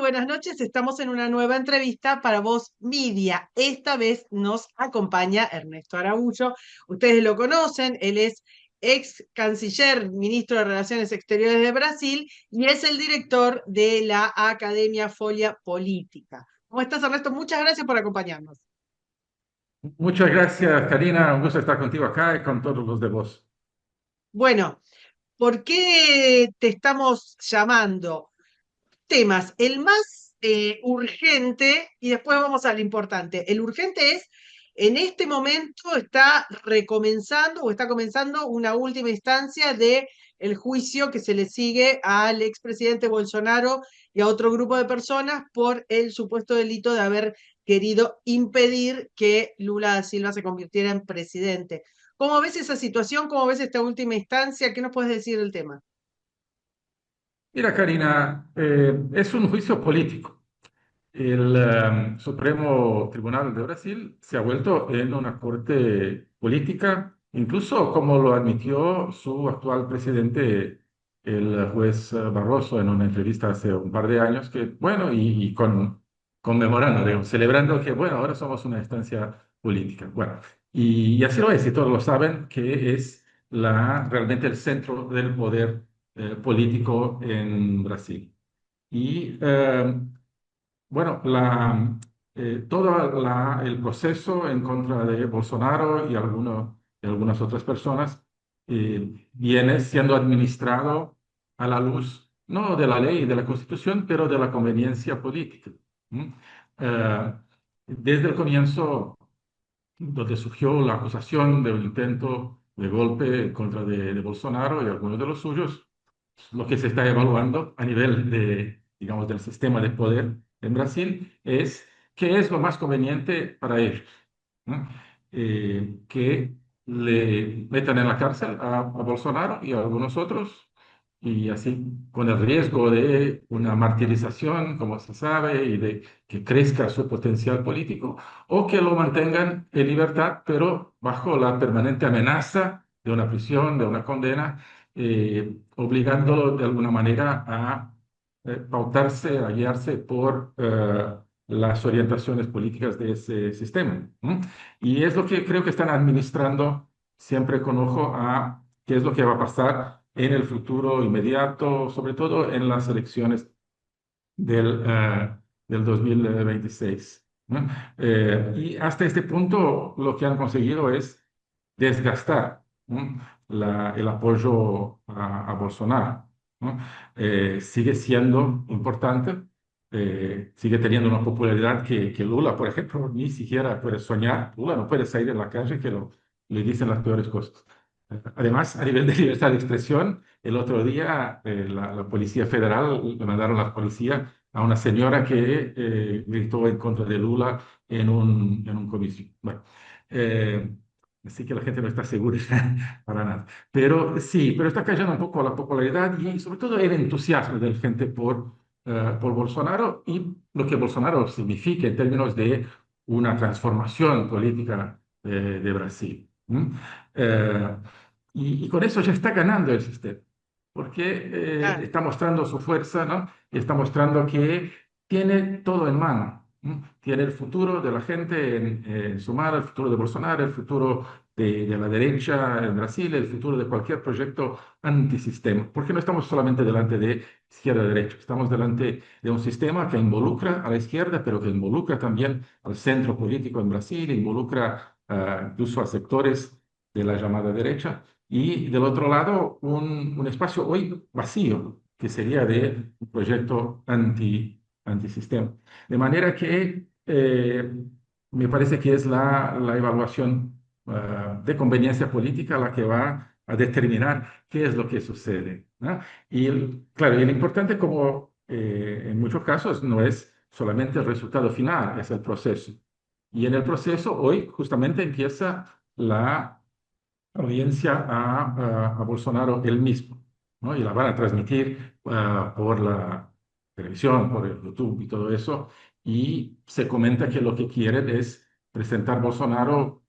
buenas noches. Estamos en una nueva entrevista para Voz Media. Esta vez nos acompaña Ernesto Araújo. Ustedes lo conocen, él es ex canciller, ministro de Relaciones Exteriores de Brasil y es el director de la Academia Folia Política. ¿Cómo estás, Ernesto? Muchas gracias por acompañarnos. Muchas gracias, Karina. Un gusto estar contigo acá y con todos los de vos. Bueno, ¿por qué te estamos llamando? Temas. El más urgente, y después vamos al importante. El urgente es, en este momento está recomenzando o está comenzando una última instancia de el juicio que se le sigue al expresidente Bolsonaro y a otro grupo de personas por el supuesto delito de haber querido impedir que Lula da Silva se convirtiera en presidente. ¿Cómo ves esa situación? ¿Cómo ves esta última instancia? ¿Qué nos puedes decir del tema? Mira, Karina, es un juicio político. El Supremo Tribunal de Brasil se ha vuelto en una corte política, incluso como lo admitió su actual presidente, el juez Barroso, en una entrevista hace un par de años, que, bueno, conmemorando, digamos, celebrando que, bueno, ahora somos una instancia política. Bueno, y así lo es, y todos lo saben, que es realmente el centro del poder político en Brasil. Y bueno, el proceso en contra de Bolsonaro y algunas otras personas viene siendo administrado a la luz, no de la ley y de la Constitución, pero de la conveniencia política. ¿M? Eh, Desde el comienzo, donde surgió la acusación de un intento de golpe en contra de Bolsonaro y algunos de los suyos, lo que se está evaluando a nivel digamos, del sistema de poder en Brasil es qué es lo más conveniente para ellos, ¿no? Que le metan en la cárcel a Bolsonaro y a algunos otros, y así con el riesgo de una martirización, como se sabe, y de que crezca su potencial político, o que lo mantengan en libertad, pero bajo la permanente amenaza de una prisión, de una condena, obligándolo de alguna manera a pautarse, a guiarse por las orientaciones políticas de ese sistema. ¿M? Y es lo que creo que están administrando siempre con ojo a qué es lo que va a pasar en el futuro inmediato, sobre todo en las elecciones del 2026, ¿no? Y hasta este punto lo que han conseguido es desgastar, ¿no? El apoyo a Bolsonaro, ¿no? Sigue siendo importante, sigue teniendo una popularidad que Lula, por ejemplo, ni siquiera puede soñar. Lula no puede salir en la calle le dicen las peores cosas. Además, a nivel de libertad de expresión, el otro día la Policía Federal le mandaron la policía a una señora que gritó en contra de Lula en un comicio. Bueno, eh, así que la gente no está segura para nada. Pero sí, pero está cayendo un poco la popularidad y sobre todo el entusiasmo de la gente por Bolsonaro y lo que Bolsonaro significa en términos de una transformación política de Brasil. ¿M? Eh, y con eso ya está ganando el sistema, porque Claro. está mostrando su fuerza, ¿no? Y está mostrando que tiene todo en mano. ¿M? Tiene el futuro de la gente en su mano, el futuro de Bolsonaro, el futuro de la derecha en Brasil, el futuro de cualquier proyecto antisistema, porque no estamos solamente delante de izquierda-derecha, estamos delante de un sistema que involucra a la izquierda, pero que involucra también al centro político en Brasil, involucra incluso a sectores de la llamada derecha, y del otro lado un espacio hoy vacío, que sería de un proyecto antisistema. De manera que me parece que es la evaluación de conveniencia política la que va a determinar qué es lo que sucede, ¿no? Y claro, y lo importante, como en muchos casos, no es solamente el resultado final, es el proceso. Y en el proceso hoy justamente empieza la audiencia a Bolsonaro él mismo, ¿no? Y la van a transmitir por la televisión, por el YouTube y todo eso. Y se comenta que lo que quieren es presentar a Bolsonaro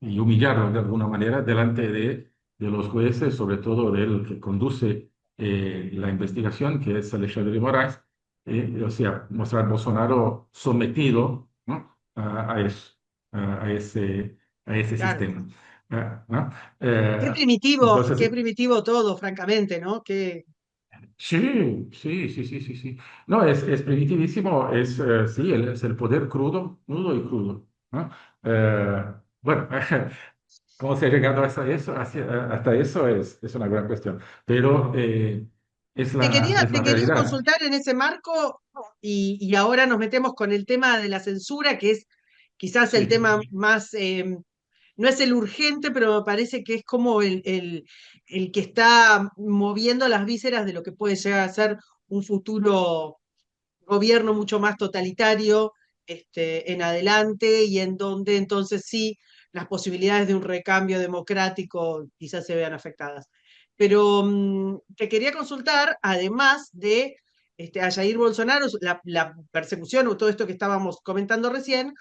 y humillarlo de alguna manera delante de los jueces, sobre todo del que conduce la investigación, que es Alexandre de Moraes, o sea, mostrar a Bolsonaro sometido, ¿no? a eso, a ese Claro. sistema. ¿No? Eh, Qué entonces, primitivo todo, francamente, ¿no? Que sí, sí, sí, sí, sí, sí. No, es primitivísimo, sí, es el poder crudo, nudo y crudo, ¿no? Bueno, cómo se ha llegado hasta eso, hasta eso es una gran cuestión, pero es te la quería realidad. consultar en ese marco y ahora nos metemos con el tema de la censura, que es quizás el Sí, tema más, no es el urgente, pero me parece que es como el que está moviendo las vísceras de lo que puede llegar a ser un futuro gobierno mucho más totalitario en adelante y en donde entonces sí las posibilidades de un recambio democrático quizás se vean afectadas. Pero te quería consultar, además de a Jair Bolsonaro, la persecución o todo esto que estábamos comentando recién,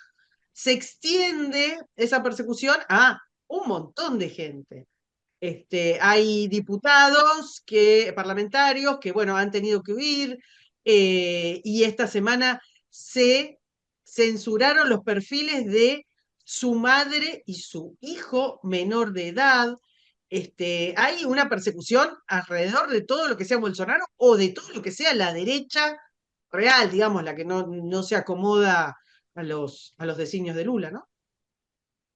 se extiende esa persecución a un montón de gente. Hay diputados parlamentarios que, bueno, han tenido que huir y esta semana se censuraron los perfiles de su madre y su hijo menor de edad. Hay una persecución alrededor de todo lo que sea Bolsonaro o de todo lo que sea la derecha real, digamos, la que no se acomoda a los designios de Lula, ¿no?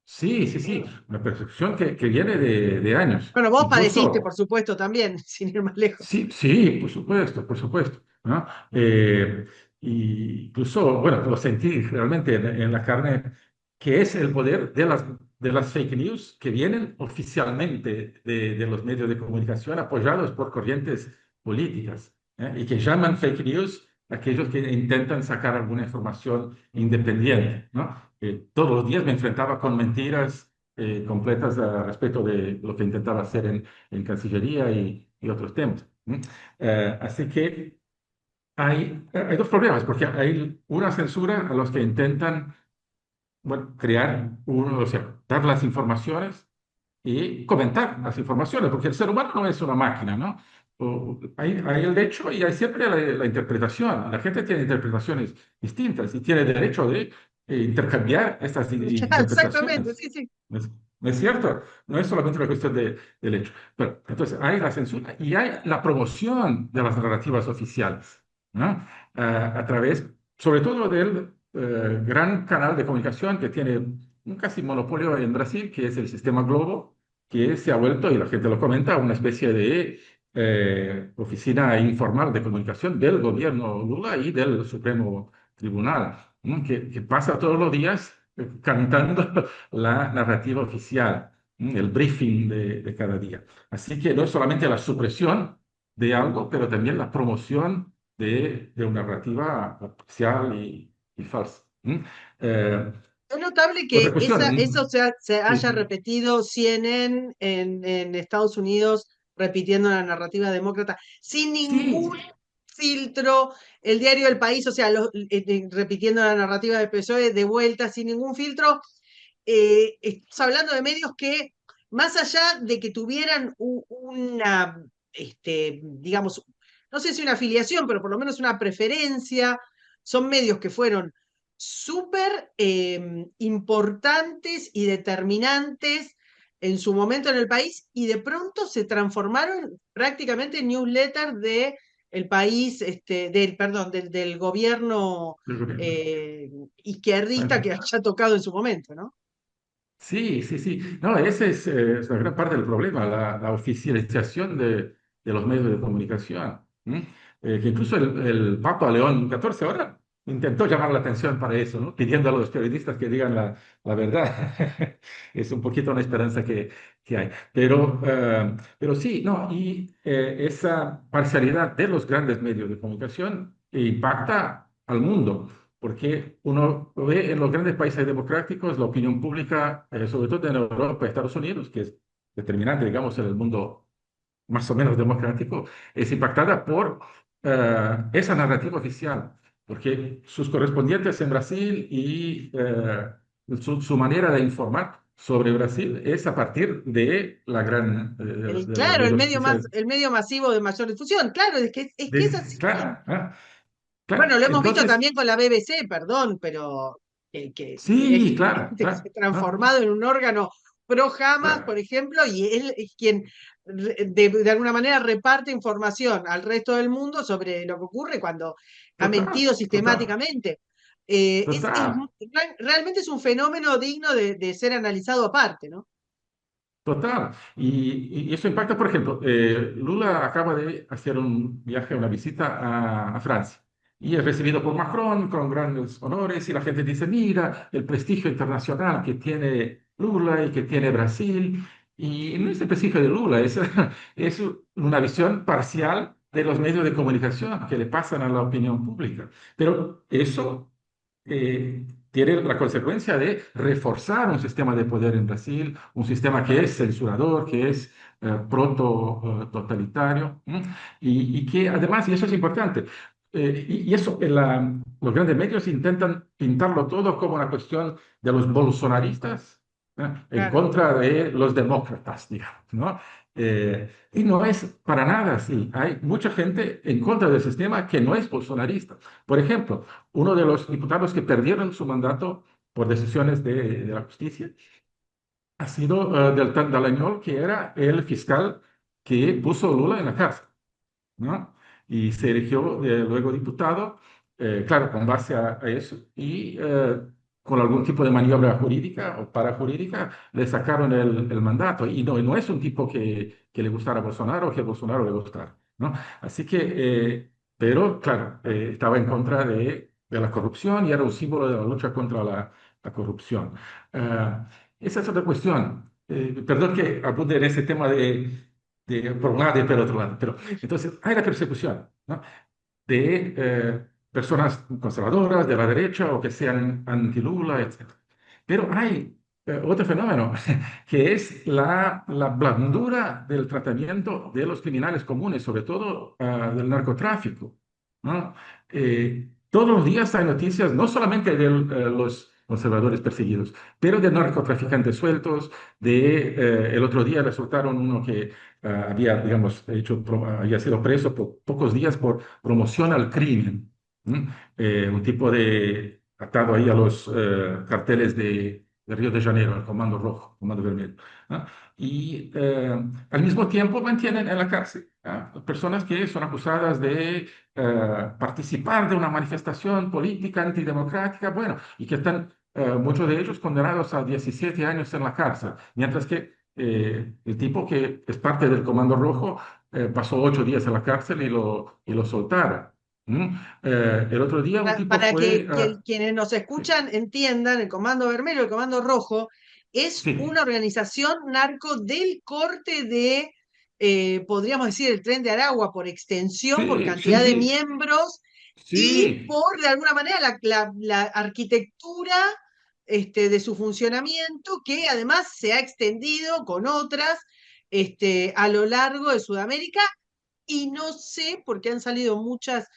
sí, sí, sí, una percepción que viene de años. Bueno, vos padeciste, por Incluso, supuesto, también, sin ir más lejos. sí, sí, por supuesto, ¿no? Y incluso, bueno, lo sentí realmente en la carne, que es el poder de las fake news que vienen oficialmente de los medios de comunicación apoyados por corrientes políticas, ¿eh? Y que llaman fake news aquellos que intentan sacar alguna información independiente, ¿no? Todos los días me enfrentaba con mentiras completas respecto de lo que intentaba hacer en Cancillería y otros temas. Así que hay dos problemas, porque hay una censura a los que intentan, bueno, crear, o sea, dar las informaciones y comentar las informaciones, porque el ser humano no es una máquina, ¿no? Hay el hecho y hay siempre la interpretación. La gente tiene interpretaciones distintas y tiene derecho de intercambiar estas Exactamente, interpretaciones. sí, sí. ¿No es cierto? No es solamente una cuestión del hecho. Pero, entonces, hay la censura y hay la promoción de las narrativas oficiales, ¿no? A través, sobre todo, del gran canal de comunicación que tiene un casi monopolio en Brasil, que es el sistema Globo, que se ha vuelto, y la gente lo comenta, una especie de oficina informal de comunicación del gobierno Lula y del Supremo Tribunal, ¿no? Que pasa todos los días cantando la narrativa oficial, el briefing de cada día. Así que no es solamente la supresión de algo, pero también la promoción de una narrativa oficial y falsa. Eh, Es notable otra que eso cuestión. se haya Sí, repetido CNN en Estados Unidos, repitiendo la narrativa demócrata, sin sí, ningún filtro, el diario El País, o sea, repitiendo la narrativa del PSOE de vuelta, sin ningún filtro. Estamos hablando de medios que, más allá de que tuvieran una, digamos, no sé si una afiliación, pero por lo menos una preferencia, son medios que fueron súper importantes y determinantes en su momento en el país y de pronto se transformaron prácticamente en newsletters de el país, perdón, del gobierno del gobierno. eh, izquierdista que haya tocado en su momento, ¿no? Sí, sí, sí. No, ese es una gran parte del problema, la oficialización de los medios de comunicación. ¿M? Que incluso el Papa León XIV ahora intentó llamar la atención para eso, ¿no? Pidiendo a los periodistas que digan la verdad. Es un poquito una esperanza que hay. Pero sí, no, y esa parcialidad de los grandes medios de comunicación impacta al mundo porque uno ve en los grandes países democráticos la opinión pública, sobre todo en Europa y Estados Unidos, que es determinante, digamos, en el mundo más o menos democrático, es impactada por esa narrativa oficial, porque sus correspondientes en Brasil y su manera de informar sobre Brasil es a partir de de los Claro, medios oficiales. el medio masivo de mayor difusión, claro, es que es así. Claro, ¿eh? Bueno, Claro, lo hemos visto entonces, también con la BBC, perdón, pero que sí, claro, directamente se claro, ha ¿no? transformado en un órgano pro Hamas, por Claro, ejemplo, y él es quien de alguna manera reparte información al resto del mundo sobre lo que ocurre cuando ha total, mentido total, sistemáticamente. total. Realmente es un fenómeno digno de ser analizado aparte, ¿no? Total. Y eso impacta, por ejemplo, Lula acaba de hacer un viaje, una visita a Francia y es recibido por Macron con grandes honores y la gente dice, mira, el prestigio internacional que tiene Lula y que tiene Brasil. Y no es el prestigio de Lula, es una visión parcial de los medios de comunicación que le pasan a la opinión pública. Pero eso tiene la consecuencia de reforzar un sistema de poder en Brasil, un sistema que es censurador, que es proto-totalitario, y que además, y eso es importante, y eso los grandes medios intentan pintarlo todo como una cuestión de los bolsonaristas, en Claro. contra de los demócratas, digamos, ¿no? Y no es para nada así. Hay mucha gente en contra del sistema que no es bolsonarista. Por ejemplo, uno de los diputados que perdieron su mandato por decisiones de la justicia ha sido Deltan Dallagnol, que era el fiscal que puso Lula en la cárcel, ¿no? Y se eligió luego diputado, claro, con base a eso, y con algún tipo de maniobra jurídica o parajurídica le sacaron el mandato. Y no es un tipo que le gustara a Bolsonaro o que a Bolsonaro le gustara, ¿no? Así que, pero claro, estaba en contra de la corrupción y era un símbolo de la lucha contra la corrupción. Ah, esa es otra cuestión. Perdón que apunte en ese tema por un lado y por otro lado, pero entonces, hay la persecución, ¿no? De personas conservadoras, de la derecha o que sean anti-Lula, etc. Pero hay otro fenómeno, que es la blandura del tratamiento de los criminales comunes, sobre todo del narcotráfico, ¿no? Todos los días hay noticias, no solamente de los conservadores perseguidos, pero de narcotraficantes sueltos, el otro día resultaron uno que había, digamos, había sido preso por pocos días por promoción al crimen. Un tipo atado ahí a los carteles de Río de Janeiro, al Comando Rojo, Comando Vermelho. ¿No? Y al mismo tiempo mantienen en la cárcel personas que son acusadas de participar de una manifestación política antidemocrática, bueno, y que están muchos de ellos condenados a 17 años en la cárcel, mientras que el tipo que es parte del Comando Rojo pasó 8 días en la cárcel y lo soltaron. ¿Mm? El otro día un tipo Para que fue... quienes nos sí, escuchan entiendan, el Comando Vermelho, el Comando Rojo, es sí, una organización narco del corte de, podríamos decir, el Tren de Aragua por extensión, por sí, sí, cantidad de sí, miembros y sí, por, de alguna manera, la arquitectura de su funcionamiento, que además se ha extendido con otras a lo largo de Sudamérica y no sé, porque han salido muchas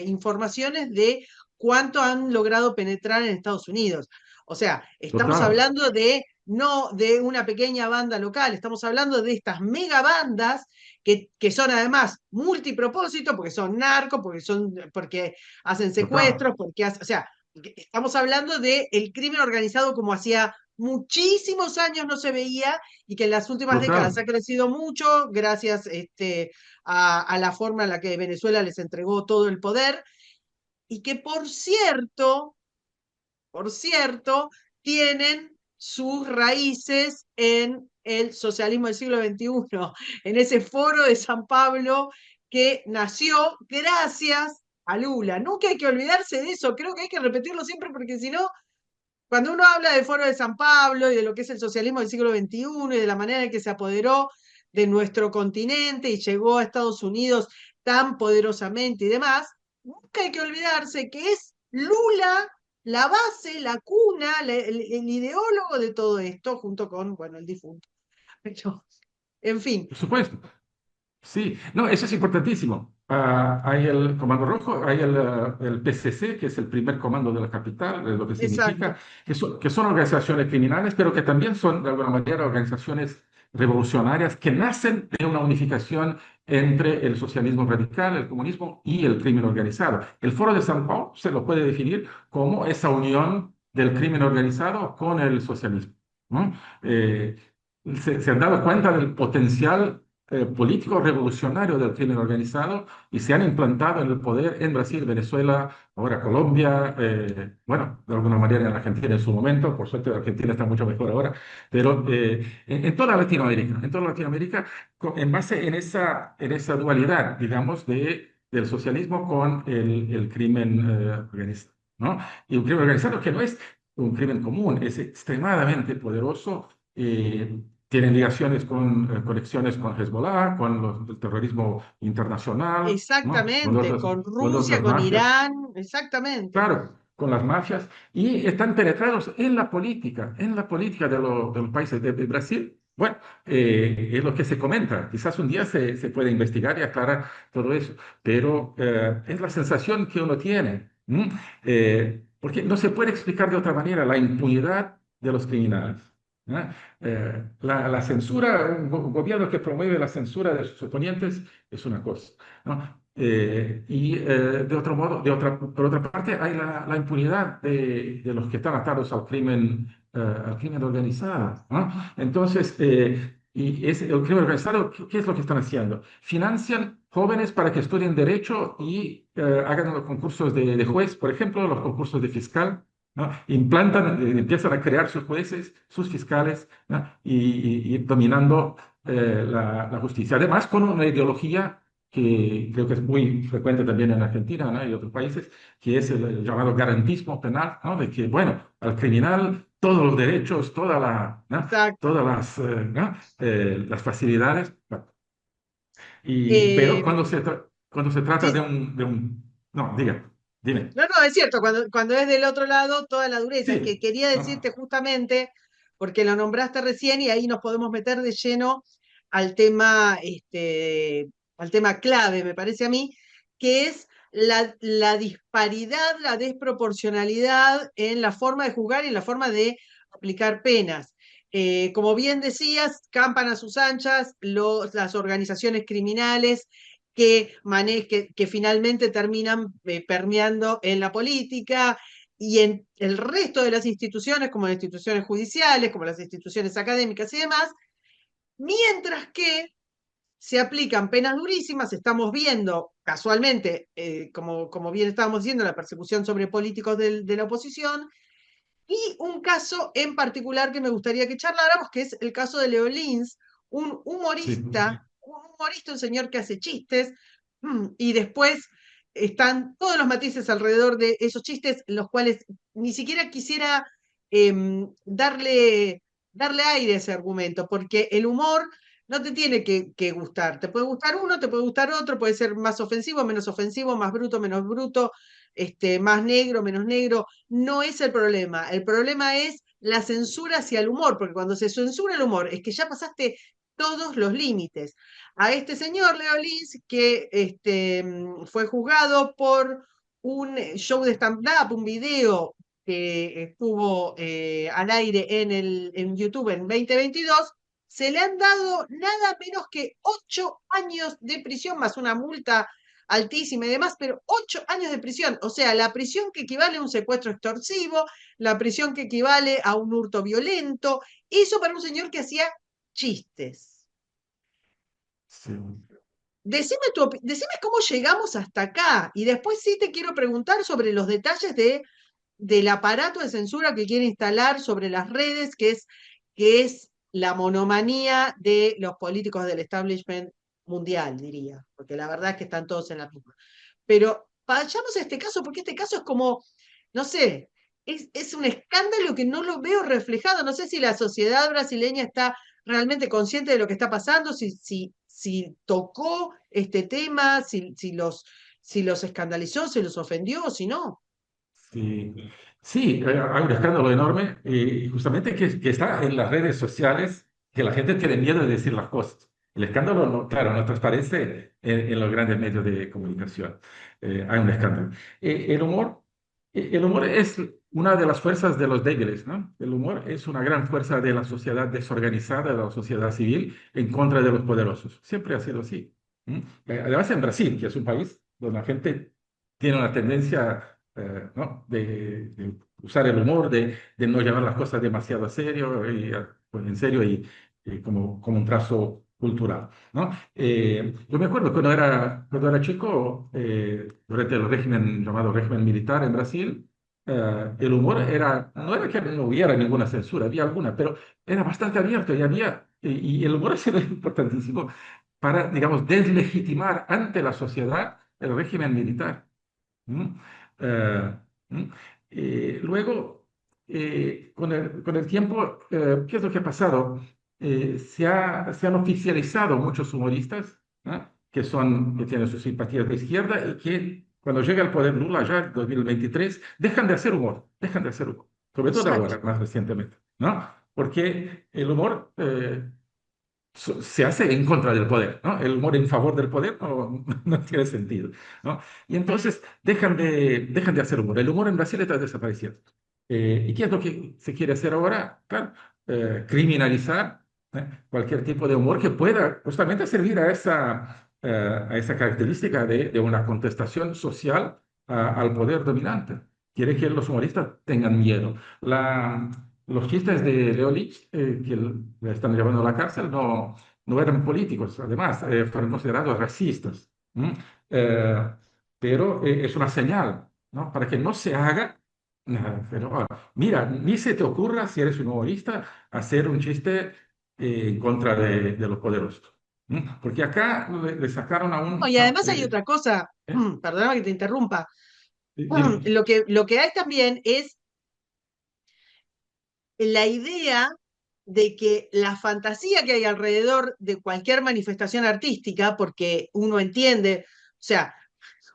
informaciones de cuánto han logrado penetrar en Estados Unidos. O sea, estamos total, hablando de no de una pequeña banda local, estamos hablando de estas mega bandas que son además multipropósito, porque son narcos, porque hacen total, secuestros, o sea, estamos hablando de el crimen organizado como hacía muchísimos años no se veía y que en las últimas décadas total. ha crecido mucho gracias a la forma en la que Venezuela les entregó todo el poder y que por cierto, tienen sus raíces en el socialismo del siglo XXI, en ese foro de San Pablo que nació gracias a Lula. Nunca hay que olvidarse de eso, creo que hay que repetirlo siempre porque si no, cuando uno habla del foro de San Pablo y de lo que es el socialismo del siglo XXI y de la manera en que se apoderó de nuestro continente y llegó a Estados Unidos tan poderosamente y demás, nunca hay que olvidarse que es Lula la base, la cuna, el ideólogo de todo esto, junto con, bueno, el difunto. Pero, en fin, Por supuesto. Sí, no, eso es importantísimo. Hay el Comando Rojo, hay el PCC, que es el primer comando de la capital, es lo que significa, exacto. que son organizaciones criminales, pero que también son de alguna manera organizaciones revolucionarias que nacen de una unificación entre el socialismo radical, el comunismo y el crimen organizado. El Foro de San Paulo se lo puede definir como esa unión del crimen organizado con el socialismo, ¿no? Eh, se han dado cuenta del potencial político revolucionario del crimen organizado y se han implantado en el poder en Brasil, Venezuela, ahora Colombia, bueno, de alguna manera en Argentina en su momento, por suerte Argentina está mucho mejor ahora, pero en toda Latinoamérica, en base en esa dualidad, digamos, del socialismo con el crimen organizado, ¿no? Y un crimen organizado que no es un crimen común, es extremadamente poderoso. Tienen ligaciones conexiones con Hezbollah, con el terrorismo internacional, ¿no? Exactamente, con Con Rusia, otras con mafias. Irán, exactamente. Claro, con las mafias y están penetrados en la política de los países de Brasil. Bueno, es lo que se comenta. Quizás un día se puede investigar y aclarar todo eso, pero es la sensación que uno tiene, ¿m? Porque no se puede explicar de otra manera la impunidad de los criminales. ¿No? La censura, un gobierno que promueve la censura de sus oponentes es una cosa, ¿no? De otro modo, por otra parte, hay la impunidad de los que están atados al crimen organizado, ¿no? Entonces, el crimen organizado, ¿qué es lo que están haciendo? Financian jóvenes para que estudien derecho y hagan los concursos de juez, por ejemplo, los concursos de fiscal, ¿no? Implantan, empiezan a crear sus jueces, sus fiscales, ¿no? Y dominando la justicia. Además, con una ideología que creo que es muy frecuente también en Argentina, ¿no? Y otros países, que es el llamado garantismo penal, ¿no? De que, bueno, al criminal todos los derechos, ¿no? Exacto. Todas ¿no? Las facilidades. Bueno, pero Eh, cuando se trata sí, no, dime. no, no, es cierto, cuando es del otro lado, toda la dureza. Es que Sí, quería decirte no, justamente, porque lo nombraste recién y ahí nos podemos meter de lleno al tema, al tema clave, me parece a mí, que es la disparidad, la desproporcionalidad en la forma de juzgar y en la forma de aplicar penas. Como bien decías, campan a sus anchas las organizaciones criminales que finalmente terminan permeando en la política y en el resto de las instituciones, como las instituciones judiciales, como las instituciones académicas y demás, mientras que se aplican penas durísimas, estamos viendo casualmente, como bien estábamos diciendo, la persecución sobre políticos de la oposición, y un caso en particular que me gustaría que charláramos, que es el caso de Leo Lins, sí, un señor que hace chistes, y después están todos los matices alrededor de esos chistes, los cuales ni siquiera quisiera darle aire a ese argumento, porque el humor no te tiene que gustar. Te puede gustar uno, te puede gustar otro, puede ser más ofensivo, menos ofensivo, más bruto, menos bruto, más negro, menos negro. No es el problema es la censura hacia el humor, porque cuando se censura el humor es que ya pasaste todos los límites. A este señor, Leo Lins, que fue juzgado por un show de stand-up, un video que estuvo al aire en YouTube en 2022, se le han dado nada menos que 8 años de prisión más una multa altísima y demás, pero 8 años de prisión, o sea, la prisión que equivale a un secuestro extorsivo, la prisión que equivale a un hurto violento, eso para un señor que hacía chistes. sí. Decime cómo llegamos hasta acá y después sí te quiero preguntar sobre los detalles del aparato de censura que quiere instalar sobre las redes, que es la monomanía de los políticos del establishment mundial, diría, porque la verdad es que están todos en la misma. Pero vayamos a este caso, porque este caso es como, no sé, es un escándalo que no lo veo reflejado. No sé si la sociedad brasileña está realmente consciente de lo que está pasando, si tocó este tema, si los escandalizó, si los ofendió, o si no. Sí, sí, hay un escándalo enorme y justamente que está en las redes sociales, que la gente tiene miedo de decir las cosas. El escándalo, no, claro, no transparece en los grandes medios de comunicación. Hay un escándalo. El humor es una de las fuerzas de los débiles, ¿no? El humor es una gran fuerza de la sociedad desorganizada, de la sociedad civil, en contra de los poderosos. Siempre ha sido así. ¿M? Además, en Brasil, que es un país donde la gente tiene una tendencia, ¿no? de usar el humor, de no llevar las cosas demasiado pues, en serio y como un trazo cultural, ¿no? Yo me acuerdo cuando era chico, durante el régimen llamado régimen militar en Brasil, el humor no era que no hubiera ninguna censura, había alguna, pero era bastante abierto y el humor ha sido importantísimo para, digamos, deslegitimar ante la sociedad el régimen militar. ¿Mm? Eh, ¿Mm? Luego, con el tiempo, ¿qué es lo que ha pasado? Se han oficializado muchos humoristas, ¿no? Que tienen sus simpatías de izquierda y que cuando llega al poder Lula ya en 2023 dejan de hacer humor, sobre todo Exacto. ahora, más recientemente, ¿no? Porque el humor se hace en contra del poder, ¿no? El humor en favor del poder no, no tiene sentido, ¿no? Y entonces dejan de hacer humor. El humor en Brasil está desapareciendo. ¿Y qué es lo que se quiere hacer ahora? Claro, criminalizar cualquier tipo de humor que pueda justamente servir a esa característica de una contestación social al poder dominante. Quiere que los humoristas tengan miedo. Los chistes de Leo Lich, le están llevando a la cárcel, no eran políticos, además, fueron considerados racistas. ¿M? Eh, pero es una señal, ¿no? Para que no se haga. Pero mira, ni se te ocurra, si eres un humorista, hacer un chiste en contra de los poderosos. ¿M? Porque acá le sacaron a No, un... y No, además hay otra cosa, ¿eh? perdóname que te interrumpa. Dime. Lo que hay también es la idea de que la fantasía que hay alrededor de cualquier manifestación artística, porque uno entiende, o sea,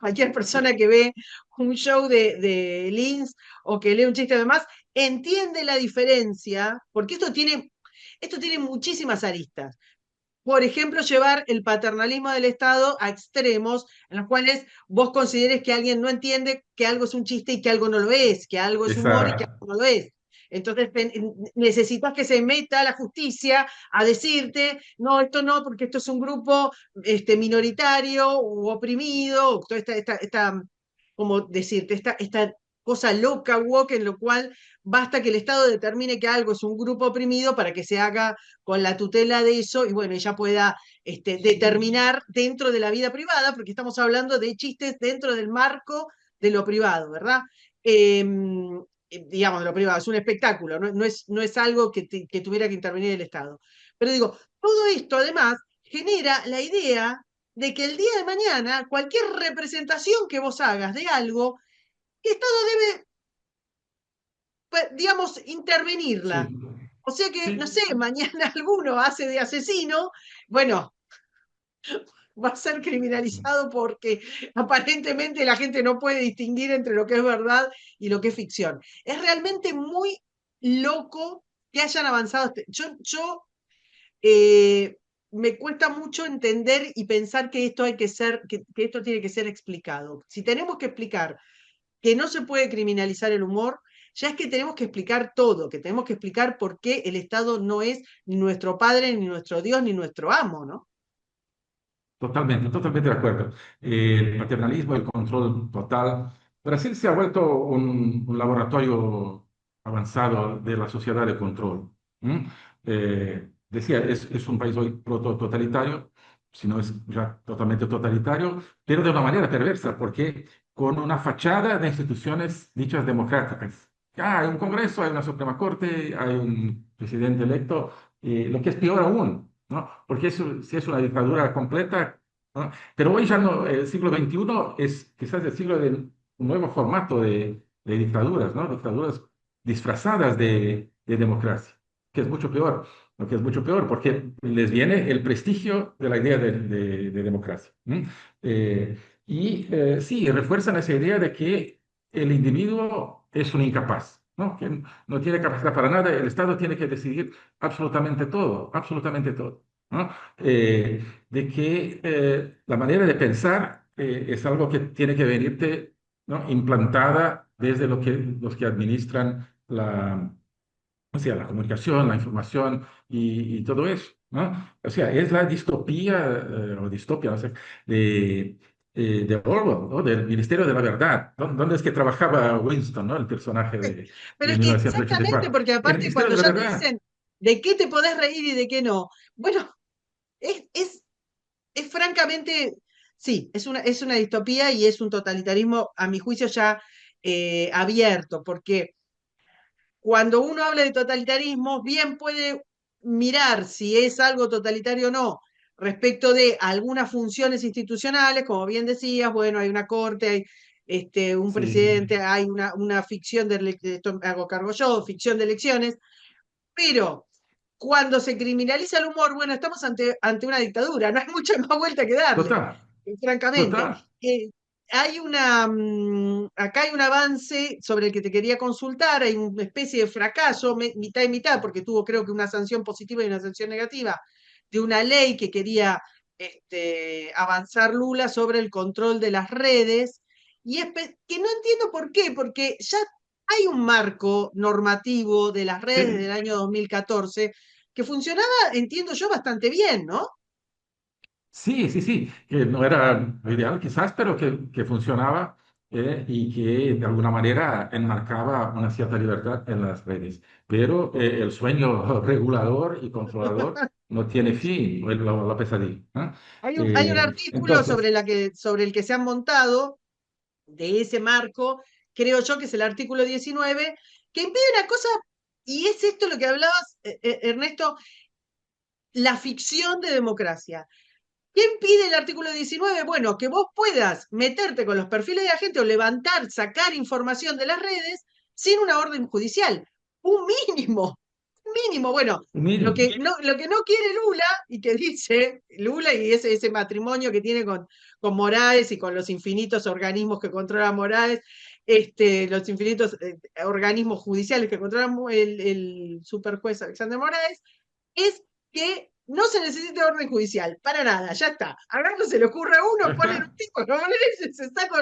cualquier persona que ve un show de Lins o que lee un chiste de más, entiende la diferencia, porque esto tiene muchísimas aristas. Por ejemplo, llevar el paternalismo del Estado a extremos en los cuales vos consideres que alguien no entiende que algo es un chiste y que algo no lo es, que algo es humor y que Esa, algo no lo es. Entonces necesitas que se meta la justicia a decirte, no, esto no, porque esto es un grupo minoritario u oprimido, o toda como decirte, esta cosa loca, woke, en lo cual basta que el Estado determine que algo es un grupo oprimido para que se haga con la tutela de eso y bueno, ella pueda determinar dentro de la vida privada, porque estamos hablando de chistes dentro del marco de lo privado, ¿verdad? Eh, digamos, de lo privado, es un espectáculo, no es algo que tuviera que intervenir el Estado. Pero digo, todo esto además genera la idea de que el día de mañana cualquier representación que vos hagas de algo, el Estado debe, pues, digamos, intervenirla. sí, O sea que, no sí. sé, mañana alguno hace de asesino, bueno, va a ser criminalizado porque aparentemente la gente no puede distinguir entre lo que es verdad y lo que es ficción. Es realmente muy loco que hayan avanzado. Yo me cuesta mucho entender y pensar que esto que esto tiene que ser explicado. Si tenemos que explicar que no se puede criminalizar el humor, ya es que tenemos que explicar todo, que tenemos que explicar por qué el Estado no es ni nuestro padre, ni nuestro Dios, ni nuestro amo, ¿no? Totalmente, totalmente de acuerdo. El paternalismo, el control total. Brasil se ha vuelto un laboratorio avanzado de la sociedad de control. ¿M? Decía, es un país hoy proto-totalitario, si no es ya totalmente totalitario, pero de una manera perversa, porque con una fachada de instituciones dichas democráticas. Hay un Congreso, hay una Suprema Corte, hay un presidente electo, lo que es peor aún, ¿no? Porque eso, si es una dictadura completa, ¿no? Pero hoy ya no, el siglo XXI es quizás el siglo de un nuevo formato de dictaduras, ¿no? Dictaduras disfrazadas de democracia, que es mucho peor, lo que es mucho peor, porque les viene el prestigio de la idea de democracia. Eh, sí, refuerzan esa idea de que el individuo es un incapaz, ¿no? Que no tiene capacidad para nada, el Estado tiene que decidir absolutamente todo, ¿no? De que la manera de pensar es algo que tiene que venirte ¿no? Implantada desde los que administran o sea, la comunicación, la información y todo eso, ¿no? O sea, es la distopía, o distopia, no sé, de Orwell, ¿no? Del Ministerio de la Verdad, ¿Dónde es que trabajaba Winston, ¿no? El personaje Pero de es que exactamente, 1984. porque El aparte Ministerio cuando de la ya te Verdad. dicen de qué te podés reír y de qué no, bueno, es, es, es francamente, sí, es una distopía y es un totalitarismo, a mi juicio, ya abierto, porque cuando uno habla de totalitarismo, bien puede mirar si es algo totalitario o no respecto de algunas funciones institucionales, como bien decías, bueno, hay una corte, hay un Sí, presidente, hay una ficción de esto me hago cargo yo, ficción de elecciones, pero cuando se criminaliza el humor, bueno, estamos ante una dictadura, no hay mucha más vuelta que darle, total, francamente. total. Acá hay un avance sobre el que te quería consultar, hay una especie de fracaso, mitad y mitad, porque tuvo creo que una sanción positiva y una sanción negativa, de una ley que quería avanzar Lula sobre el control de las redes, y que no entiendo por qué, porque ya hay un marco normativo de las redes desde Sí. el año 2014 que funcionaba, entiendo yo, bastante bien, ¿no? Sí, sí, sí, que no era lo ideal quizás, pero que funcionaba, y que de alguna manera enmarcaba una cierta libertad en las redes. Pero el sueño regulador y controlador no tiene fin, o la pesadilla, ¿no? Hay un artículo Entonces, sobre el que se han montado de ese marco, creo yo que es el artículo 19, que impide una cosa, y es esto lo que hablabas, Ernesto, la ficción de democracia. ¿Qué impide el artículo 19? Bueno, que vos puedas meterte con los perfiles de la gente o levantar, sacar información de las redes sin una orden judicial. Un mínimo, un mínimo. Bueno, mínimo, lo que no quiere Lula y que dice Lula y ese matrimonio que tiene con Moraes y con los infinitos organismos que controla Moraes, los infinitos organismos judiciales que controlan el superjuez Alexander Moraes, es que no se necesita orden judicial, para nada, ya está. A ver, no se le ocurre a ya uno, ponen un está. tipo, ¿no? Se saco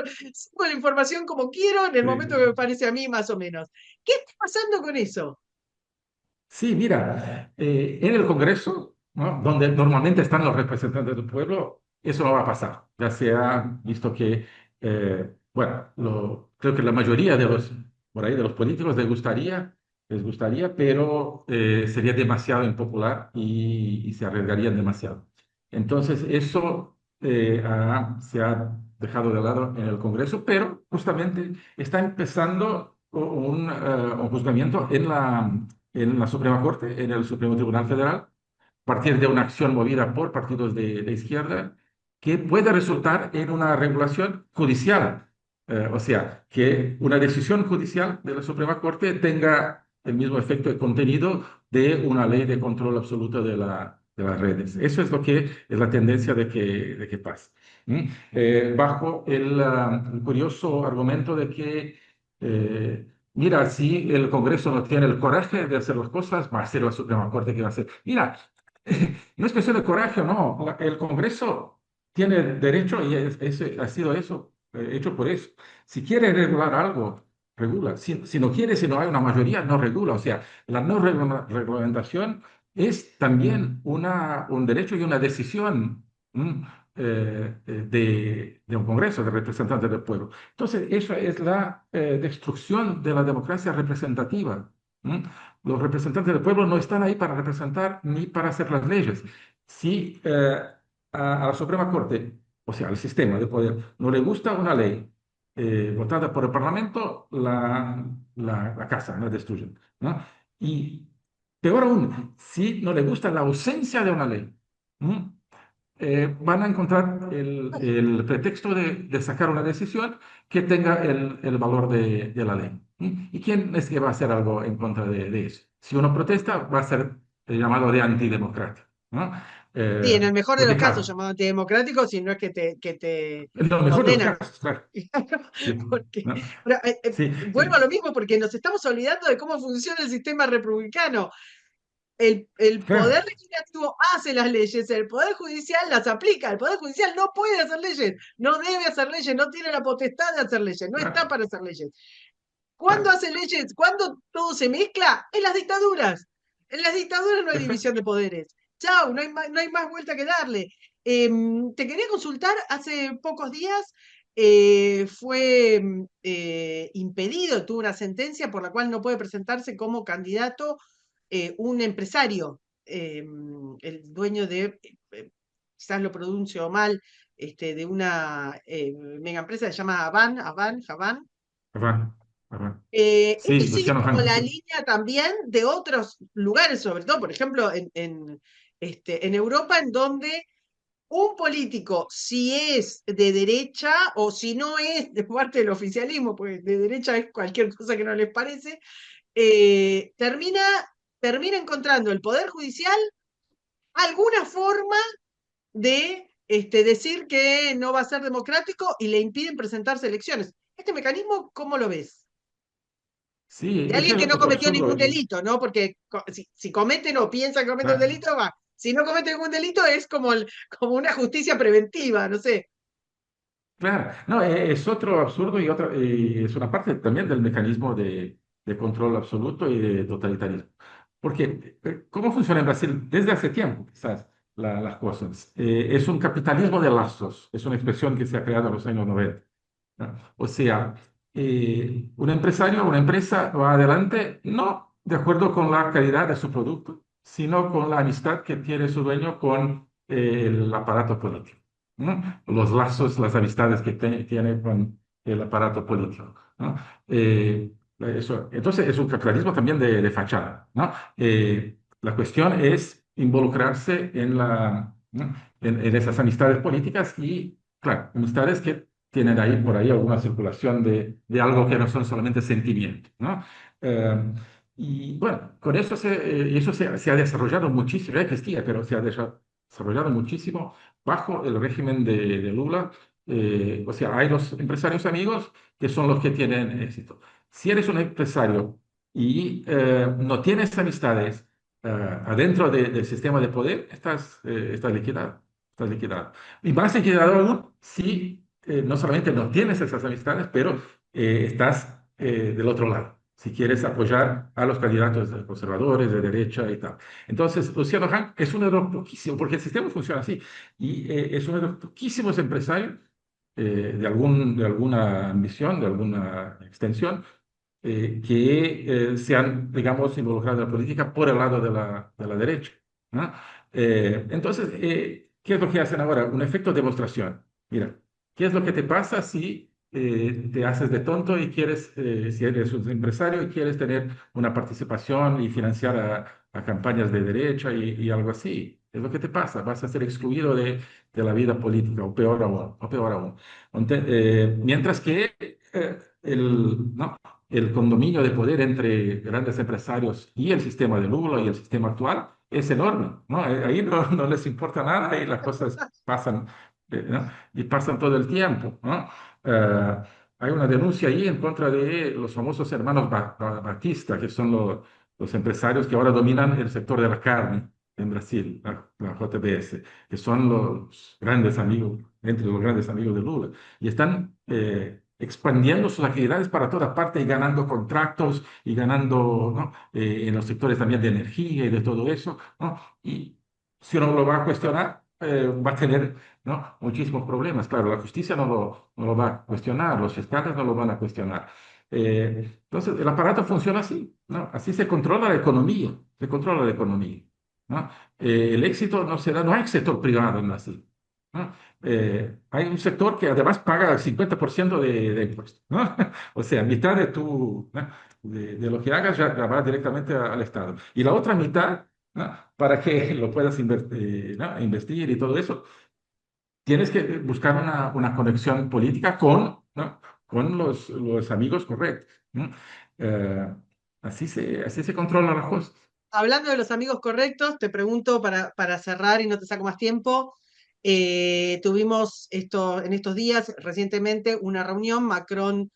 la información como quiero en el momento que Sí. me parece a mí, más o menos. ¿Qué está pasando con eso? Sí, mira, en el Congreso, ¿no? Donde normalmente están los representantes del pueblo, eso no va a pasar. Ya se ha visto que, bueno, creo que la mayoría de por ahí, de los políticos les gustaría, pero sería demasiado impopular y se arriesgarían demasiado. Entonces, eso se ha dejado de lado en el Congreso, pero justamente está empezando un juzgamiento en la Suprema Corte, en el Supremo Tribunal Federal, a partir de una acción movida por partidos de izquierda, que puede resultar en una regulación judicial. O sea, que una decisión judicial de la Suprema Corte tenga el mismo efecto de contenido de una ley de control absoluto de las redes. Eso es lo que es la tendencia de que pase. ¿Mm? Bajo el curioso argumento de que mira, si el Congreso no tiene el coraje de hacer las cosas, va a ser la Suprema Corte que va a hacer. Mira, no es cuestión de coraje o no. El Congreso tiene derecho y ha sido eso, hecho por eso. Si quiere regular algo, regula. Si no quiere, si no hay una mayoría, no regula. O sea, la no reglamentación es también un derecho y una decisión, de un Congreso de representantes del pueblo. Entonces, eso es la destrucción de la democracia representativa. ¿M? Los representantes del pueblo no están ahí para representar ni para hacer las leyes. Si a la Suprema Corte, o sea, al sistema de poder, no le gusta una ley votada por el Parlamento, la casan, la destruyen, ¿no? Y peor aún, si no le gusta la ausencia de una ley, ¿m? Van a encontrar el pretexto de sacar una decisión que tenga el valor de la ley. ¿Y quién es que va a hacer algo en contra de eso? Si uno protesta, va a ser llamado de antidemocrático, ¿no? Sí, en el mejor de Porque los casos, claro, llamado antidemocrático, si no es que te en lo mejor de los condenan. casos, claro. Sí, Porque, ¿no? pero, Sí, vuelvo a lo mismo, porque nos estamos olvidando de cómo funciona el sistema republicano. el Poder Claro, Legislativo hace las leyes, el Poder Judicial las aplica. El Poder Judicial no puede hacer leyes, no debe hacer leyes, no tiene la potestad de hacer leyes, no está claro, para hacer leyes. ¿Cuándo claro. hace leyes? ¿Cuándo todo se mezcla? En las dictaduras. En las dictaduras no hay división Perfecto. de poderes. Chau, no hay más vuelta que darle. Te quería consultar, hace pocos días fue impedido, tuvo una sentencia por la cual no puede presentarse como candidato un empresario, el dueño de, quizás lo pronuncio mal, de una mega empresa que se llama Havan. Va, va. Esto Sí, sigue Luciano como Hang, la sí. línea también de otros lugares, sobre todo, por ejemplo, en Europa, en donde un político, si es de derecha o si no es de parte del oficialismo, porque de derecha es cualquier cosa que no les parece, eh, termina, termina encontrando el Poder Judicial alguna forma de decir que no va a ser democrático y le impiden presentarse a elecciones. ¿Este mecanismo cómo lo ves? Sí, De ese alguien es que no otro cometió absurdo. ningún delito, ¿no? Porque si cometen o piensan que cometen un Ah, delito, va. Si no cometen ningún delito, es como, como una justicia preventiva, no sé. claro, no, es otro absurdo y es una parte también del mecanismo de control absoluto y de totalitarismo. Porque, ¿cómo funciona en Brasil? Desde hace tiempo, quizás, las cosas. Es un capitalismo de lazos, es una expresión que se ha creado en los años 90. ¿No? O sea, un empresario o una empresa va adelante no de acuerdo con la calidad de su producto, sino con la amistad que tiene su dueño con el aparato político, ¿no? Los lazos, las amistades que tiene con el aparato político, ¿no? Entonces, es un capitalismo también de fachada, ¿no? La cuestión es involucrarse ¿no? en esas amistades políticas y, claro, amistades que tienen ahí por ahí alguna circulación de algo que no son solamente sentimientos, ¿no? Y bueno, con eso se ha desarrollado muchísimo, ya existía, pero se ha desarrollado muchísimo bajo el régimen de Lula. O sea, hay los empresarios amigos que son los que tienen éxito. Si eres un empresario y no tienes amistades adentro del sistema de poder, estás liquidado. Estás liquidado. Y más liquidado aún si no solamente no tienes esas amistades, pero estás del otro lado. Si quieres apoyar a los candidatos conservadores, de derecha y tal. Entonces, Luciano Hang es uno de los poquísimos, porque el sistema funciona así, y es uno de los poquísimos empresarios de alguna ambición, de alguna extensión, que se han, digamos, involucrado en la política por el lado de la derecha, ¿no? Entonces, ¿qué es lo que hacen ahora? Un efecto demostración. Mira, ¿qué es lo que te pasa si te haces de tonto y quieres, si eres un empresario y quieres tener una participación y financiar a campañas de derecha y algo así? Es lo que te pasa, vas a ser excluido de la vida política, o peor aún, o peor aún. Mientras que ¿no? el condominio de poder entre grandes empresarios y el sistema de Lula y el sistema actual es enorme, ¿no? Ahí no les importa nada y las cosas pasan, ¿no? Y pasan todo el tiempo, ¿no? Eh, Hay una denuncia ahí en contra de los famosos hermanos Batista, que son los empresarios que ahora dominan el sector de la carne en Brasil, la JBS, que son los grandes amigos, entre los grandes amigos de Lula, y están expandiendo sus actividades para toda parte y ganando contratos y ganando, ¿no? En los sectores también de energía y de todo eso, ¿no? Y si uno lo va a cuestionar, va a tener, ¿no? Muchísimos problemas. Claro, la justicia no lo va a cuestionar, los fiscales no lo van a cuestionar. Entonces, el aparato funciona así, ¿no? Así se controla la economía, se controla la economía, ¿no? El éxito no se da, no hay sector privado en Brasil, ¿no? Hay un sector que además paga el 50% de impuestos, ¿no? O sea, mitad de ¿no? De lo que hagas ya va directamente al Estado. Y la otra mitad, ¿no? Para que lo puedas invertir, ¿no? Investir y todo eso, tienes que buscar una conexión política ¿no? Con los amigos correctos, ¿no? Eh, así se controla la cosa. Hablando de los amigos correctos, te pregunto para cerrar y no te saco más tiempo. Tuvimos en estos días, recientemente, una reunión Macron-Lula.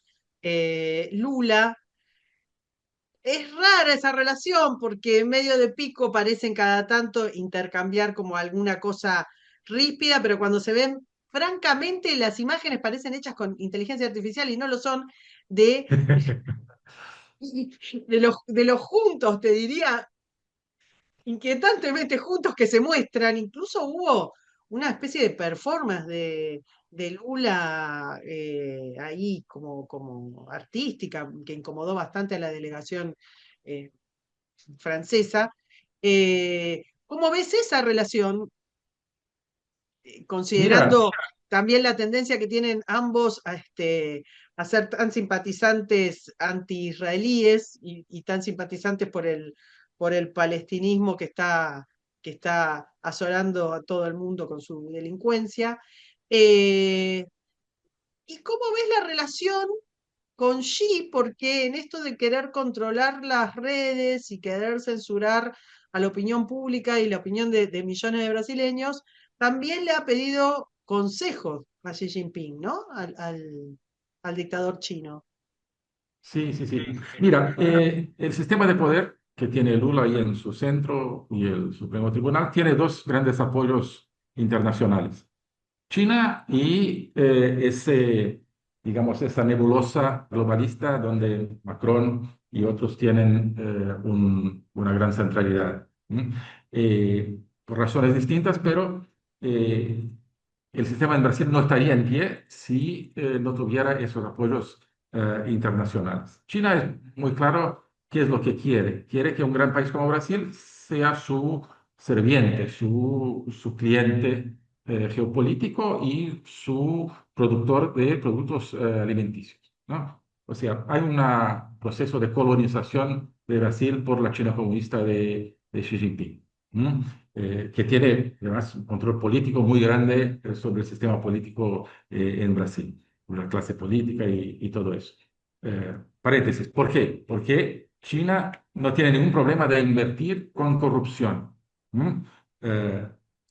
es rara esa relación porque en medio de pico parecen cada tanto intercambiar como alguna cosa ríspida, pero cuando se ven, francamente, las imágenes parecen hechas con inteligencia artificial y no lo son de, de los juntos, te diría, inquietantemente juntos que se muestran. Incluso hubo una especie de performance de Lula ahí como artística que incomodó bastante a la delegación eh, francesa. ¿Cómo ves esa relación, Mira, considerando también la tendencia que tienen ambos a ser tan simpatizantes anti-israelíes y tan simpatizantes por el palestinismo que está asolando a todo el mundo con su delincuencia? Eh, ¿Y cómo ves la relación con Xi? Porque en esto de querer controlar las redes y querer censurar a la opinión pública y la opinión de millones de brasileños, también le ha pedido consejos a Xi Jinping, ¿no? Al dictador chino. sí, sí, sí. Mira, el sistema de poder que tiene Lula ahí en su centro y el Supremo Tribunal tiene dos grandes apoyos internacionales. China y digamos, esa nebulosa globalista donde Macron y otros tienen una gran centralidad. ¿M? Por razones distintas, pero eh, el sistema en Brasil no estaría en pie si no tuviera esos apoyos internacionales. China es muy claro qué es lo que quiere. Quiere que un gran país como Brasil sea su serviente, su cliente geopolítico y su productor de productos alimenticios, ¿no? O sea, hay un proceso de colonización de Brasil por la China comunista de Xi Jinping. ¿M? Que tiene además un control político muy grande sobre el sistema político en Brasil, la clase política y todo eso. Paréntesis, ¿por qué? Porque China no tiene ningún problema de invertir con corrupción. ¿M? Eh,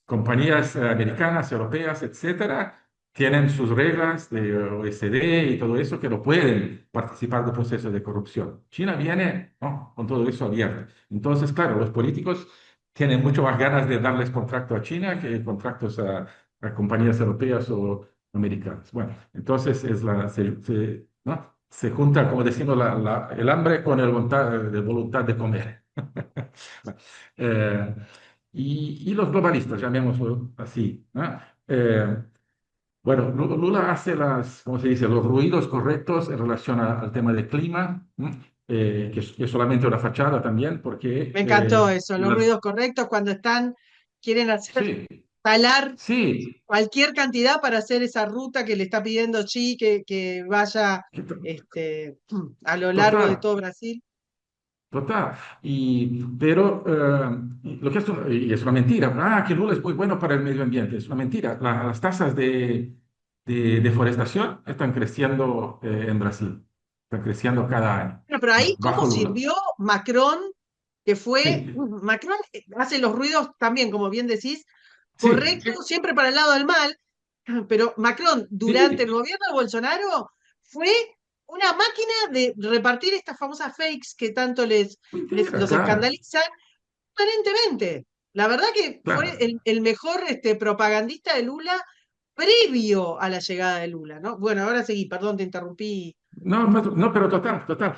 Compañías americanas, europeas, etcétera, tienen sus reglas de OECD y todo eso que no pueden participar de procesos de corrupción. China viene, ¿no?, con todo eso abierto. Entonces, claro, los políticos tienen mucho más ganas de darles contrato a China que contratos a compañías europeas o americanas. Bueno, entonces ¿no? Se junta, como decimos, el hambre con el voluntad de comer. Eh, y los globalistas, llamémoslo así, ¿no? Bueno, Lula hace ¿cómo se dice?, los ruidos correctos en relación al tema del clima, ¿no? Que es solamente una fachada también, porque Me encantó eso, los ruidos correctos cuando quieren hacer, sí, talar sí, cualquier cantidad para hacer esa ruta que le está pidiendo Xi que vaya que a lo largo de total, todo Brasil. total. Pero lo que y es una mentira. Que Lula es muy bueno para el medio ambiente. Es una mentira. Las tasas de deforestación están creciendo en Brasil. Están creciendo cada año. Bueno, pero ahí, ¿cómo Bajo Lula. sirvió Macron, que fue, Sí, Macron hace los ruidos también, como bien decís, sí, correcto, siempre para el lado del mal, pero Macron, durante el sí, gobierno de Bolsonaro, fue una máquina de repartir estas famosas fakes que tanto mentira, los claro, escandalizan permanentemente. La verdad que fue claro. el mejor propagandista de Lula previo a la llegada de Lula, ¿no? Bueno, ahora seguí, perdón, te interrumpí. No, no, no, pero total, total.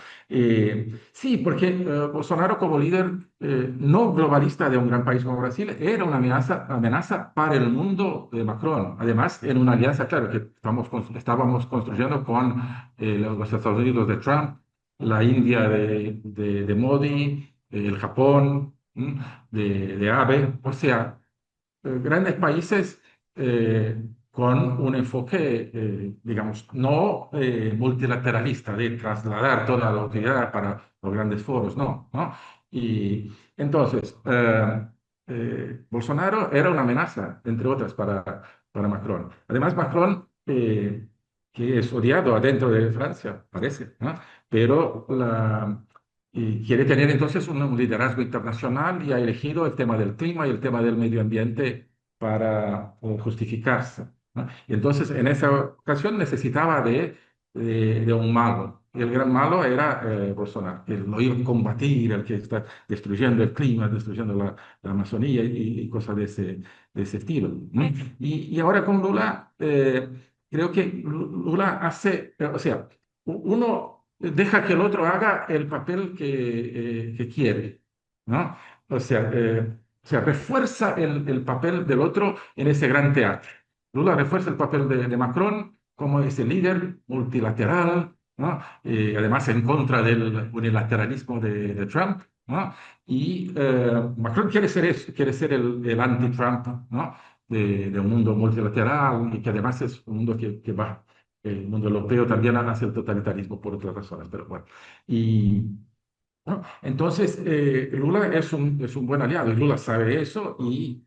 Sí, porque Bolsonaro como líder no globalista de un gran país como Brasil era una amenaza para el mundo de Macron. Además, en una alianza, claro, que estábamos construyendo con los Estados Unidos de Trump, la India de Modi, el Japón de Abe, o sea, grandes países con un enfoque, digamos, no multilateralista de trasladar toda la autoridad para los grandes foros, no, ¿no? Y entonces, Bolsonaro era una amenaza, entre otras, para Macron. Además, Macron, que es odiado adentro de Francia, parece, ¿no? Pero y quiere tener entonces un liderazgo internacional y ha elegido el tema del clima y el tema del medio ambiente para justificarse, ¿no? Y entonces en esa ocasión necesitaba de un mago. y el gran malo era Bolsonaro, que lo iba a combatir, el que está destruyendo el clima, destruyendo la Amazonía y cosas de ese estilo. ¿No? Y ahora con Lula, creo que Lula hace, o sea, uno deja que el otro haga el papel que quiere, ¿no? O sea, refuerza el papel del otro en ese gran teatro. Lula refuerza el papel de Macron como ese líder multilateral, ¿no? Además en contra del unilateralismo de Trump, ¿no? Y Macron quiere ser eso, quiere ser el anti-Trump, ¿no? De un mundo multilateral y que además es un mundo que va, el mundo europeo también hacia el totalitarismo por otras razones, pero bueno. Y, ¿no? Entonces, Lula es un buen aliado y Lula sabe eso y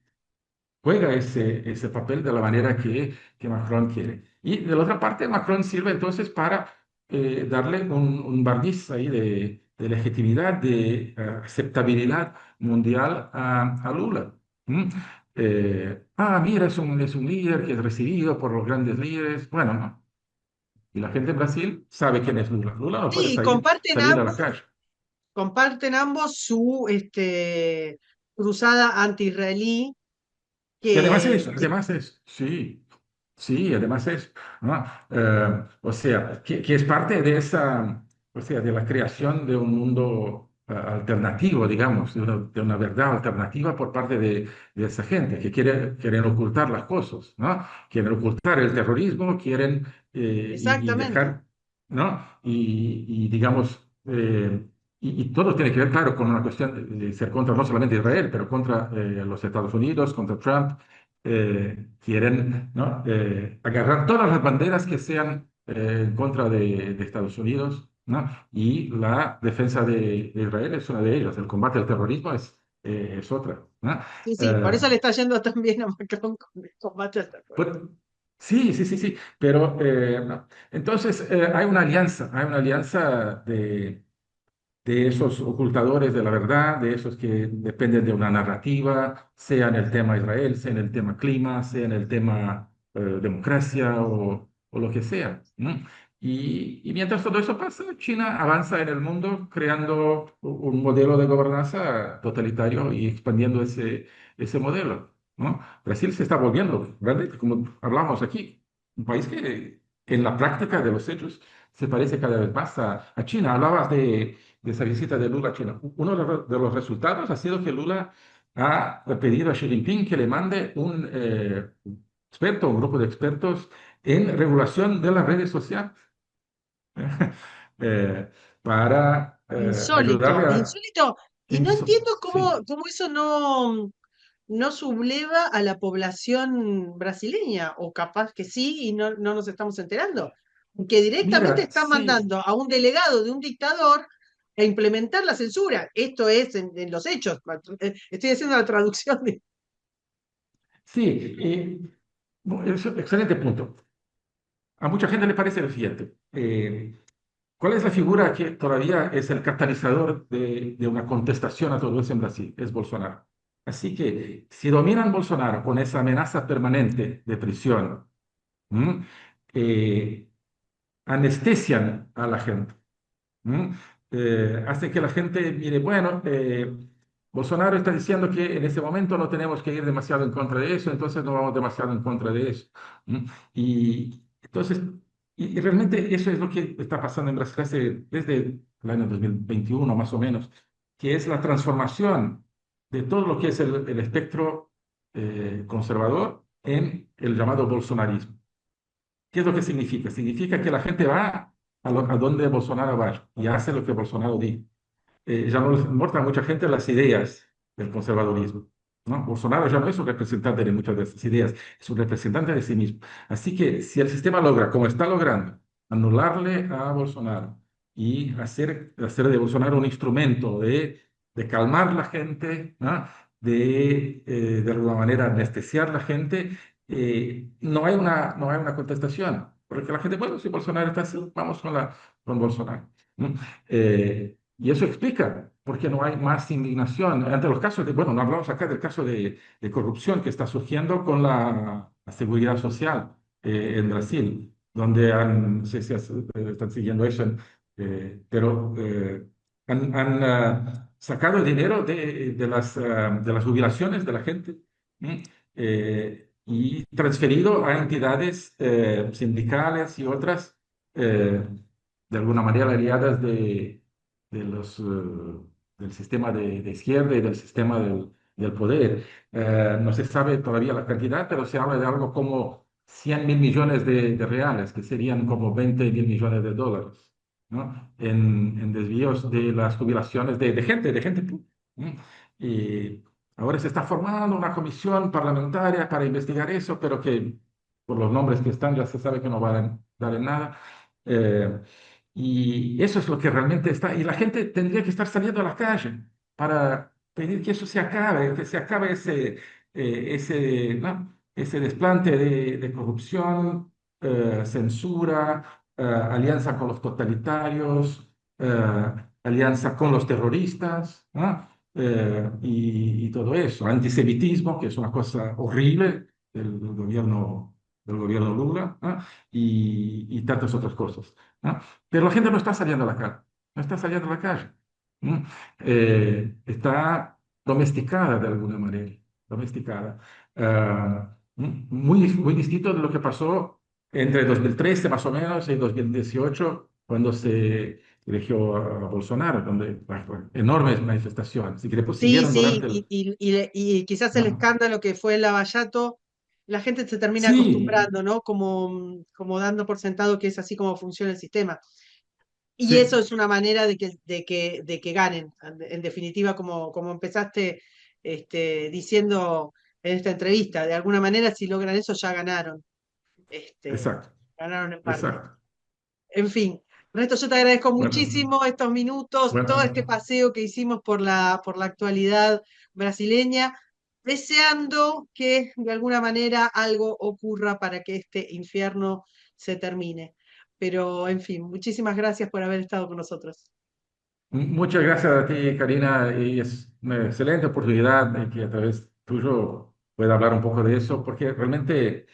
juega ese papel de la manera que Macron quiere. Y de la otra parte, Macron sirve entonces para darle un barniz ahí de legitimidad, de aceptabilidad mundial a Lula. ¿Mm? Mira, es un líder que es recibido por los grandes líderes. Bueno, no. Y la gente en Brasil sabe quién es Lula. Lula no puede Sí, salir a la calle. comparten ambos su cruzada anti-israelí Y además que, es, además es, sí, sí, además es, ¿no? O sea, que es parte de esa, o sea, de la creación de un mundo alternativo, digamos, de una verdad alternativa por parte de esa gente que quieren ocultar las cosas, ¿no? Quieren ocultar el terrorismo, quieren y exactamente. dejar, ¿no? Y digamos, y todo tiene que ver, claro, con una cuestión de ser contra no solamente Israel, pero contra los Estados Unidos, contra Trump. Quieren, ¿no? Agarrar todas las banderas que sean en contra de Estados Unidos, ¿no? Y la defensa de Israel es una de ellas. El combate al terrorismo es otra, ¿no? Sí, sí, por Eh, eso le está yendo tan bien a Macron con el combate al pues, terrorismo. sí, sí, sí, sí, pero no. Entonces hay una alianza de esos ocultadores de la verdad, de esos que dependen de una narrativa, sea en el tema Israel, sea en el tema clima, sea en el tema democracia o lo que sea, ¿no? Y mientras todo eso pasa, China avanza en el mundo creando un modelo de gobernanza totalitario y expandiendo ese modelo, ¿no? Brasil se está volviendo, realmente, como hablamos aquí, un país que en la práctica de los hechos se parece cada vez más a China. Hablabas de esa visita de Lula a China. Uno de los resultados ha sido que Lula ha pedido a Xi Jinping que le mande un experto, un grupo de expertos en regulación de las redes sociales eh, para ayudarle Insólito, a... insólito. Y no entiendo Sí. cómo eso no subleva a la población brasileña, o capaz que sí y no nos estamos enterando, que directamente Mira, están sí, mandando a un delegado de un dictador a implementar la censura. Esto es en los hechos. Estoy haciendo la traducción de... sí, es un excelente punto. A mucha gente le parece lo siguiente. ¿Cuál es la figura que todavía es el catalizador de una contestación a todo eso en Brasil? Es Bolsonaro. Así que si dominan Bolsonaro con esa amenaza permanente de prisión, ¿m? Eh, anestesian a la gente. ¿M? Hace que la gente mire, bueno, Bolsonaro está diciendo que en este momento no tenemos que ir demasiado en contra de eso, entonces no vamos demasiado en contra de eso. ¿M? Y entonces, y realmente eso es lo que está pasando en Brasil desde el año 2021 más o menos, que es la transformación de todo lo que es el espectro conservador en el llamado bolsonarismo. ¿Qué es lo que significa? Significa que la gente va a donde Bolsonaro va y hace lo que Bolsonaro dice. Ya no les importa a mucha gente las ideas del conservadurismo, ¿no? Bolsonaro ya no es un representante de muchas de esas ideas, es un representante de sí mismo. Así que si el sistema logra, como está logrando, anularle a Bolsonaro y hacer de Bolsonaro un instrumento de calmar la gente, ¿no? De alguna manera anestesiar la gente, no hay una contestación, porque la gente, bueno, si Bolsonaro está así, vamos con Bolsonaro. ¿No? Y eso explica por qué no hay más indignación ante los casos de, bueno, no hablamos acá del caso de corrupción que está surgiendo con la seguridad social en Brasil, donde no sé si están siguiendo eso pero han sacado dinero de las jubilaciones de la gente, ¿m? Y transferido a entidades sindicales y otras, eh, de alguna manera aliadas del sistema de izquierda y del sistema del poder. No se sabe todavía la cantidad, pero se habla de algo como 100.000 millones de reales, que serían como 20.000 millones de dólares, ¿no? En desvíos de las jubilaciones de gente. ¿No? Y ahora se está formando una comisión parlamentaria para investigar eso, pero que por los nombres que están ya se sabe que no van a dar en nada. Eh, y eso es lo que realmente está. Y la gente tendría que estar saliendo a la calle para pedir que eso se acabe, que se acabe ¿no? ese desplante de corrupción, censura, alianza con los totalitarios, alianza con los terroristas, ¿no? Y todo eso, antisemitismo, que es una cosa horrible del gobierno Lula, ¿no? Y tantas otras cosas, ¿no? Pero la gente no está saliendo a la calle, no está saliendo a la calle. ¿No? Está domesticada de alguna manera, domesticada. Muy distinto de lo que pasó entre 2013 más o menos y 2018, cuando se eligió a Bolsonaro, donde enormes manifestaciones y que después Sí, siguieron sí, durante el... y quizás el ¿no? escándalo que fue el Lavallato, la gente se termina Sí, acostumbrando, ¿no? Como dando por sentado que es así como funciona el sistema. Y eso sí, es una manera de que ganen. En definitiva, como empezaste diciendo en esta entrevista, de alguna manera, si logran eso, ya ganaron. Este, exacto, ganaron en parte. exacto. En fin, Ernesto, yo te agradezco Bueno, muchísimo estos minutos, todo este bueno, paseo que hicimos por la actualidad brasileña, deseando que de alguna manera algo ocurra para que este infierno se termine. Pero, en fin, muchísimas gracias por haber estado con nosotros. muchas gracias a ti, Karina, y es una excelente oportunidad de que a través tuyo pueda hablar un poco de eso, porque realmente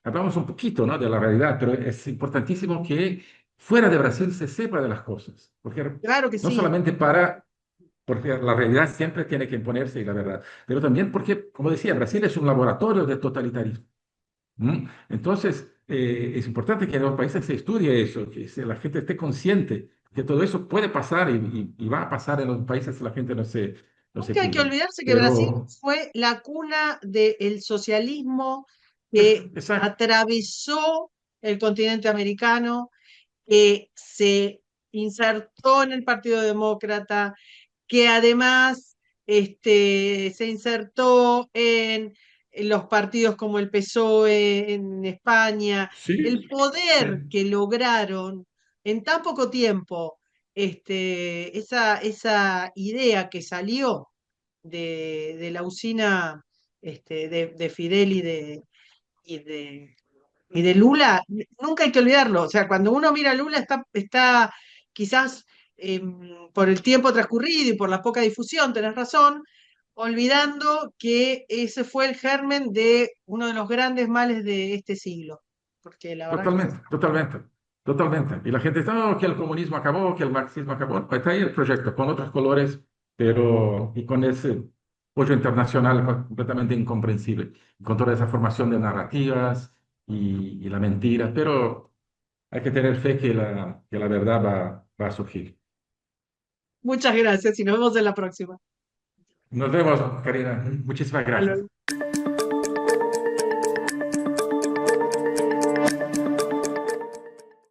hablamos un poquito, ¿no? De la realidad, pero es importantísimo que fuera de Brasil se sepa de las cosas, porque Claro que no sí. solamente porque la realidad siempre tiene que imponerse y la verdad, pero también porque, como decía, Brasil es un laboratorio de totalitarismo. Entonces, es importante que en los países se estudie eso, que la gente esté consciente que todo eso puede pasar y va a pasar en los países que la gente no se Nunca hay que fije. olvidarse que Brasil Pero, fue la cuna del socialismo que exacto, atravesó el continente americano, que se insertó en el Partido Demócrata, que además se insertó en los partidos como el PSOE en España, sí, el sí, poder que lograron en tan poco tiempo, esa idea que salió de la usina de Fidel y de, y de Lula, nunca hay que olvidarlo. O sea, cuando uno mira a Lula está quizás por el tiempo transcurrido y por la poca difusión, tenés razón, olvidando que ese fue el germen de uno de los grandes males de este siglo. Porque la verdad que fue... totalmente, totalmente, totalmente. Y la gente está, "No, que el comunismo acabó, que el marxismo acabó". Está ahí el proyecto, con otros colores, pero y con ese pollo internacional completamente incomprensible, con toda esa formación de narrativas y la mentira, pero hay que tener fe que la verdad va a surgir. Muchas gracias y nos vemos en la próxima. Nos vemos, Karina. Muchísimas Hasta gracias. luego.